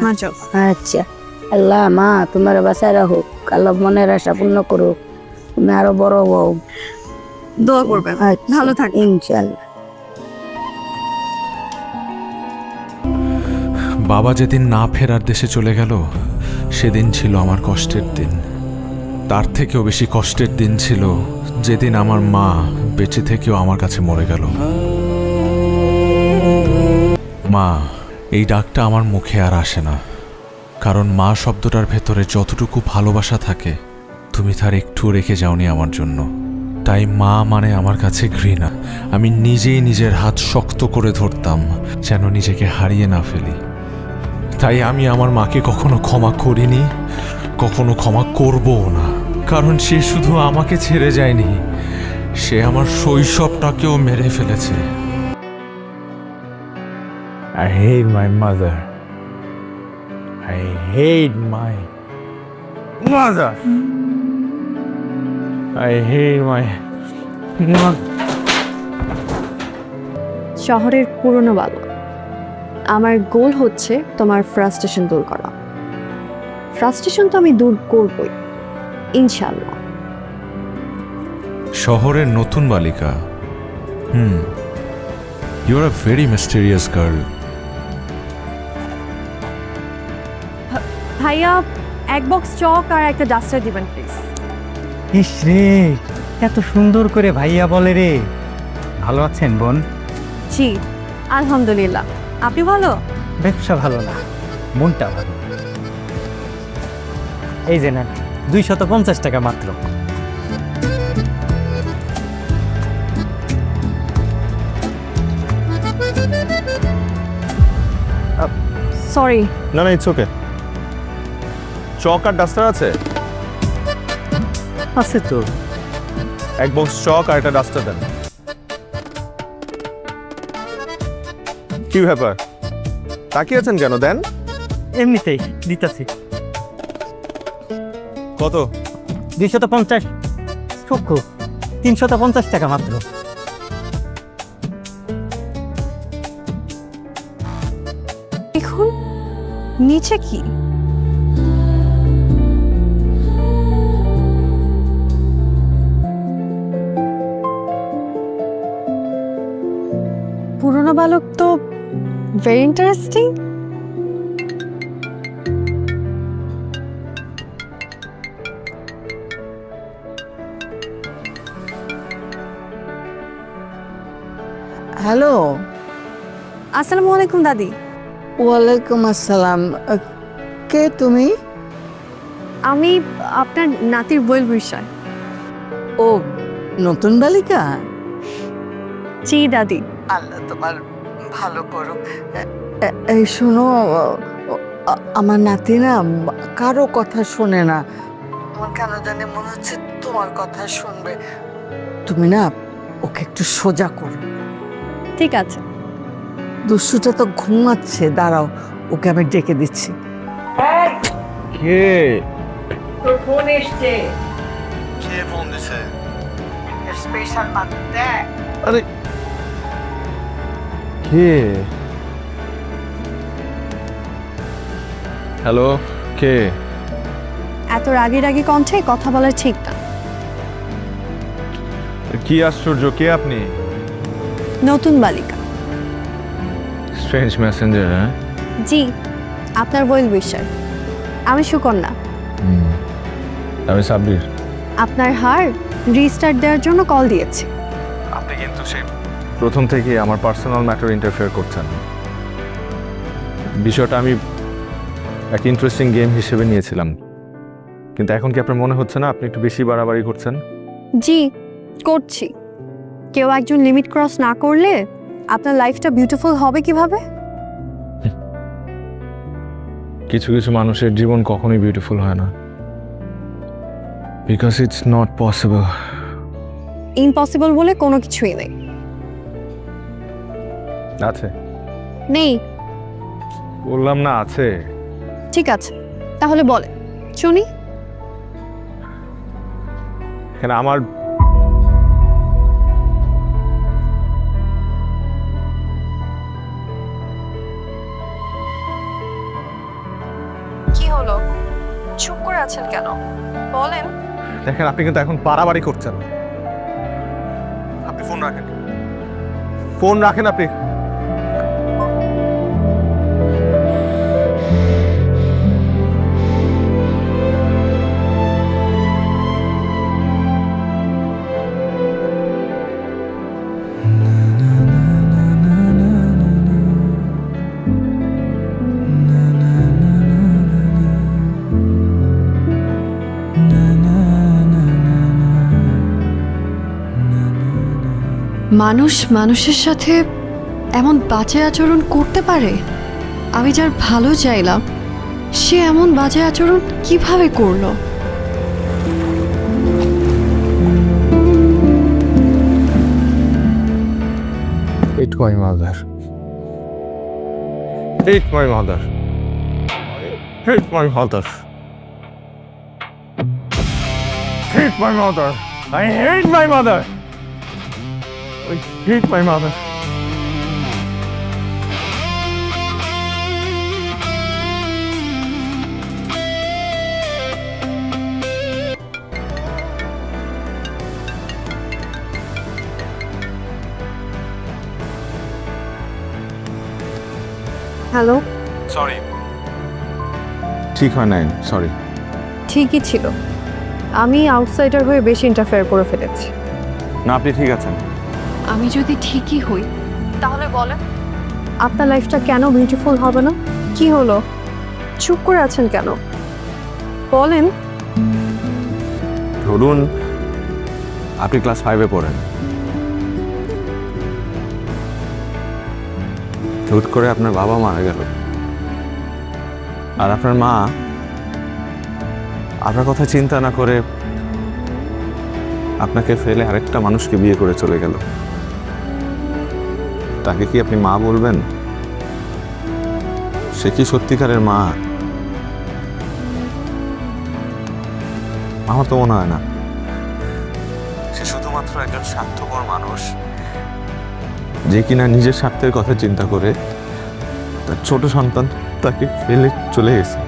মা যাও। আচ্ছা, আল্লাহ মা তোমার বাসায় রাখুক, আল্লাহ মনের আশা পূর্ণ করুক, তুমি আরো বড় হও। দোয়া করবেন, আচ্ছা, ভালো থাকবেন। ইনশাল্লাহ। বাবা যেদিন না ফেরার দেশে চলে গেল সেদিন ছিল আমার কষ্টের দিন। তার থেকেও বেশি কষ্টের দিন ছিল যেদিন আমার মা বেঁচে থেকেও আমার কাছে মরে গেল। মা, এই ডাকটা আমার মুখে আর আসে না, কারণ মা শব্দটার ভেতরে যতটুকু ভালোবাসা থাকে তুমি তার একটু রেখে যাওনি আমার জন্য। তাই মা মানে আমার কাছে ঘৃণা। আমি নিজেই নিজের হাত শক্ত করে ধরতাম যেন নিজেকে হারিয়ে না ফেলি। তাই আমি আমার মাকে কখনো ক্ষমা করিনি, কখনো ক্ষমা করবও না, কারণ সে শুধু আমাকে ছেড়ে যায়নি, সে আমার শৈশবটাকেও মেরে ফেলেছে। I hate my mother. I hate my mother. I hate my mother. শহরের পুরনো বালক, আমার গোল হচ্ছে তোমার ফ্রাস্ট্রেশন দূর করা। ফ্রাস্ট্রেশন তো আমি দূর করবই, ইনশাআল্লাহ। শহরের নতুন বালিকা, you are a very mysterious girl. ভাইয়া, এক বক্স চক আর একটা ডাস্টার দিবেন প্লিজ। ইস রে, এত সুন্দর করে ভাইয়া বলে রে। ভালো আছেন বোন? জি আলহামদুলিল্লাহ, আপনি ভালো? ব্যবসা ভালো না, মনটা ভালো। এই যে নেন 250 টাকা মাত্র। সরি। না না, it's okay. Chak R duster আছে? আছে তো। এক বক্স চক আর একটা ডাস্টার দেন। কি ব্যাপার, তাকিয়ে আছেন কেন? দেন। এমনিতেই দিতাছি। কত? 250 চক্ষু 350 টাকা মাত্র। দেখুন নিচে কি? পুরনো বালক তো ভেরি ইন্টারেস্টিং। হ্যালো। আসসালামু আলাইকুম দাদি। ওয়ালাইকুম আসসালাম। কে তুমি? আমি আপনার নাতির বইয়ের বিষয়। ও, নতুন বালিকা। জি দাদি। আল্লাহ তোমার ভালো করুক। এই শোনো, আমার নাতি না কারো কথা শোনে না। আমার কেন জানি মনে হচ্ছে তোমার কথা শুনবে। তুমি না ওকে একটু সোজা করো। ঠিক আছে। দুষ্টুটা তো ঘুমাচ্ছে, দাঁড়াও ওকে আমি ডেকে দিচ্ছি। কে? তোর ফোন এসছে। কে ফোন দিছে? স্পেশাল মাত্র দেখ। আরে কে? হ্যালো, কে? এত রাগি রাগি কণ্ঠে কথা বলা ঠিক না। কি আশ্চর্য, কে আপনি? নতুন বালিকা। Strange Messenger. হ্যাঁ, জি আপনার বইয়ের বিষয়। আমি সুকন্যা। আমি সাব্বির। আপনার হার রিস্টার্ট দেওয়ার জন্য কল দিয়েছি। আপনি কিন্তু সেই প্রথম থেকেই আমার পার্সোনাল ম্যাটার ইন্টারফেয়ার করছেন। বিষয়টা আমি এক ইন্টারেস্টিং গেম হিসেবে নিয়েছিলাম, কিন্তু এখন কি আপনার মনে হচ্ছে না আপনি একটু বেশি বাড়াবাড়ি করছেন? জি করছি। কেউ একজন লিমিট ক্রস না করলে আপনার লাইফটা বিউটিফুল হবে কিভাবে? কিছু কিছু মানুষের জীবন কখনোই বিউটিফুল হয় না, because it's not possible. Impossible বলে কোনো কিছুই নেই। আছে? নেই। বললাম না আছে। ঠিক আছে তাহলে বলে শুনি। এখানে আমার হলো? চুপ করে আছেন কেন? বলেন। দেখেন আপনি কিন্তু এখন বাড়াবাড়ি করছেন। আপনি ফোন রাখেন, ফোন রাখেন আপনি। মানুষ মানুষের সাথে এমন বাজে আচরণ করতে পারে? আমি যার ভালো চাইলাম সে এমন বাজে আচরণ কিভাবে করলো? Hate my mother. Hate my mother. Hate my mother. Hate my mother. I hate my mother. I hate my mother. Hello. Sorry, ঠিক হয় নাই, সরি। ঠিকই ছিল, আমি আউটসাইডার হয়ে বেশি ইন্টারফেয়ার করে ফেলেছি। না, আপনি ঠিক আছেন। আমি যদি ঠিকই হই তাহলে বলেন আপনার লাইফটা কেন বিউটিফুল হবে না? কি হলো, চুপ করে আছেন কেন? বলেন। ধরুন আপনি ক্লাস 5-এ পড়েন, হুট করে আপনার বাবা মারা গেল, আর আপনার মা আপনার কথা চিন্তা না করে আপনাকে ফেলে আরেকটা মানুষকে বিয়ে করে চলে গেল। তাকে কি আপনি মা বলবেন? সে কি সত্যিকারের মা? আমার তো মনে হয় না। সে শুধুমাত্র একজন স্বার্থপর মানুষ, যে কিনা নিজের স্বার্থের কথা চিন্তা করে তার ছোট সন্তান তাকে ফেলে চলে গেছে।